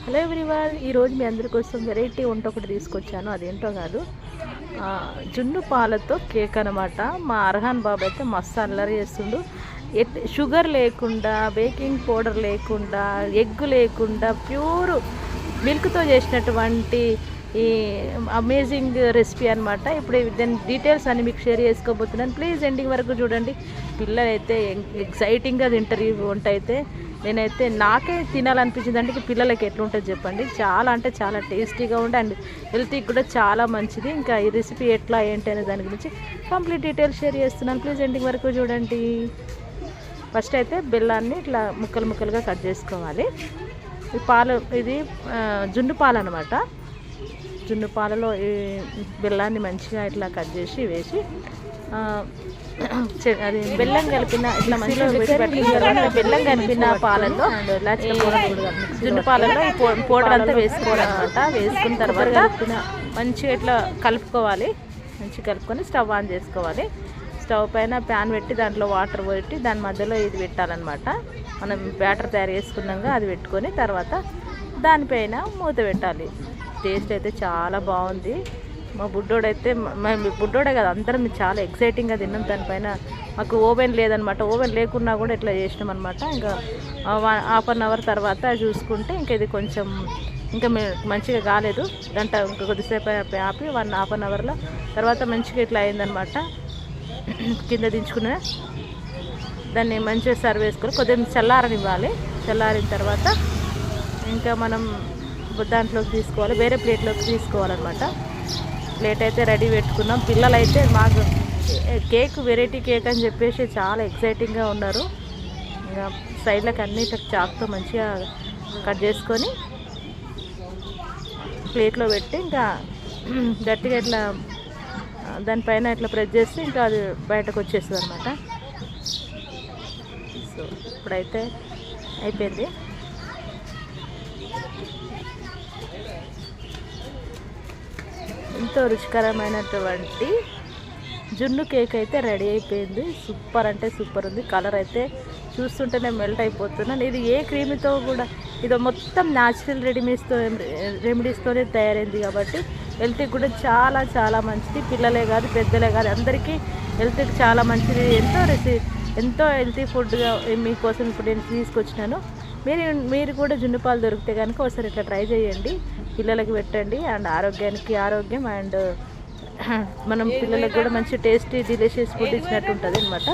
Hello everyone, ఈరోజు మీ అందరి కోసం వెరైటీ వంట ఒకటి తీసుకొచ్చాను. అదేంటో కాదు, జున్ను పాలతో కేక్ అనమాట. మా అర్హాన్ బాబు అయితే మస్తు అల్లరి చేస్తుండు. షుగర్ లేకుండా, బేకింగ్ పౌడర్ లేకుండా, ఎగ్ లేకుండా, ప్యూర్ మిల్క్తో చేసినటువంటి ఈ అమేజింగ్ రెసిపీ అనమాట. ఇప్పుడు దాని డీటెయిల్స్ అన్ని మీకు షేర్ చేసుకోబోతున్నాను. ప్లీజ్ ఎండింగ్ వరకు చూడండి. పిల్లలు అయితే ఎగ్జైటింగ్గా తింటారు ఈ వంట అయితే. నేనైతే నాకే తినాలనిపించింది. అంటే పిల్లలకి ఎట్లుంటుంది చెప్పండి. చాలా అంటే చాలా టేస్టీగా ఉండి అండ్ హెల్త్కి కూడా చాలా మంచిది. ఇంకా ఈ రెసిపీ ఎట్లా ఏంటి అనే దాని గురించి కంప్లీట్ డీటెయిల్స్ షేర్ చేస్తున్నాను. ప్లీజ్ ఎండింగ్ వరకు చూడండి. ఫస్ట్ అయితే బెల్లాన్ని ఇట్లా ముక్కలు ముక్కలుగా కట్ చేసుకోవాలి. ఈ పాలు, ఇది జున్ను పాలు అనమాట. జున్ను పాలలో ఈ బెల్లాన్ని మంచిగా ఇట్లా కట్ చేసి వేసి, అది బెల్లం కలిపిన ఇట్లా మంచిగా బెల్లం కలిపిన పాలల్లో జున్ను పాలలో ఈ పౌడర్ అంతా వేసుకోవడం అనమాట. వేసుకున్న తర్వాత మంచిగా ఇట్లా కలుపుకోవాలి. మంచిగా కలుపుకొని స్టవ్ ఆన్ చేసుకోవాలి. స్టవ్ పైన ప్యాన్ పెట్టి దాంట్లో వాటర్ పెట్టి దాని మధ్యలో ఇది పెట్టాలన్నమాట. మనం బ్యాటర్ తయారు చేసుకున్నాక అది పెట్టుకొని తర్వాత దానిపైన మూత పెట్టాలి. టేస్ట్ అయితే చాలా బాగుంది. మా బుడ్డోడైతే, బుడ్డోడే కదా, అందరం చాలా ఎక్సైటింగ్గా తిన్నాం. దానిపైన మాకు ఓవెన్ లేదనమాట. ఓవెన్ లేకున్నా కూడా ఇట్లా చేసినాం అనమాట. ఇంకా హాఫ్ అన్ అవర్ తర్వాత చూసుకుంటే ఇంకా ఇది కొంచెం ఇంకా మంచిగా కాలేదు. గంట ఇంకా కొద్దిసేపు ఆపి హాఫ్ అన్ అవర్లో తర్వాత మంచిగా ఇట్లా అయిందనమాట. కింద దించుకున్న దాన్ని మంచిగా సర్వ్ చేసుకొని కొద్దిగా చల్లారనివ్వాలి. చల్లారిన తర్వాత ఇంకా మనం దాంట్లోకి తీసుకోవాలి, వేరే ప్లేట్లోకి తీసుకోవాలన్నమాట. ప్లేట్ అయితే రెడీ పెట్టుకున్నాం. పిల్లలు అయితే మాకు కేక్, వెరైటీ కేక్ అని చెప్పేసి చాలా ఎక్సైటింగ్గా ఉన్నారు. ఇంకా సైడ్లకు అన్ని చాక్తో మంచిగా కట్ చేసుకొని ప్లేట్లో పెట్టి ఇంకా గట్టిగా ఇట్లా దానిపైన ఇట్లా ప్రెస్ చేస్తే ఇంకా అది బయటకు వచ్చేస్తుంది అనమాట. సో ఇప్పుడైతే అయిపోయింది. ఎంతో రుచికరమైనటువంటి జున్ను కేక్ అయితే రెడీ అయిపోయింది. సూపర్ అంటే సూపర్ ఉంది. కలర్ అయితే చూస్తుంటేనే మెల్ట్ అయిపోతున్నాను. ఇది ఏ క్రీమ్తో కూడా, ఇది మొత్తం న్యాచురల్ రెమెడీస్తోనే తయారైంది కాబట్టి హెల్త్కి కూడా చాలా చాలా మంచిది. పిల్లలే కాదు, పెద్దలే కాదు, అందరికీ హెల్త్కి చాలా మంచిది. ఎంతో హెల్తీ ఫుడ్గా మీకోసం ఇప్పుడు నేను తీసుకొచ్చినాను. మీరు కూడా జున్ను పాలు దొరికితే కనుక ఒకసారి ఇట్లా ట్రై చేయండి. పిల్లలకి పెట్టండి. అండ్ ఆరోగ్యానికి ఆరోగ్యం, అండ్ మనం పిల్లలకు కూడా మంచి టేస్టీ డిలీషియస్ ఫుడ్ ఇచ్చినట్టు ఉంటుంది అనమాట.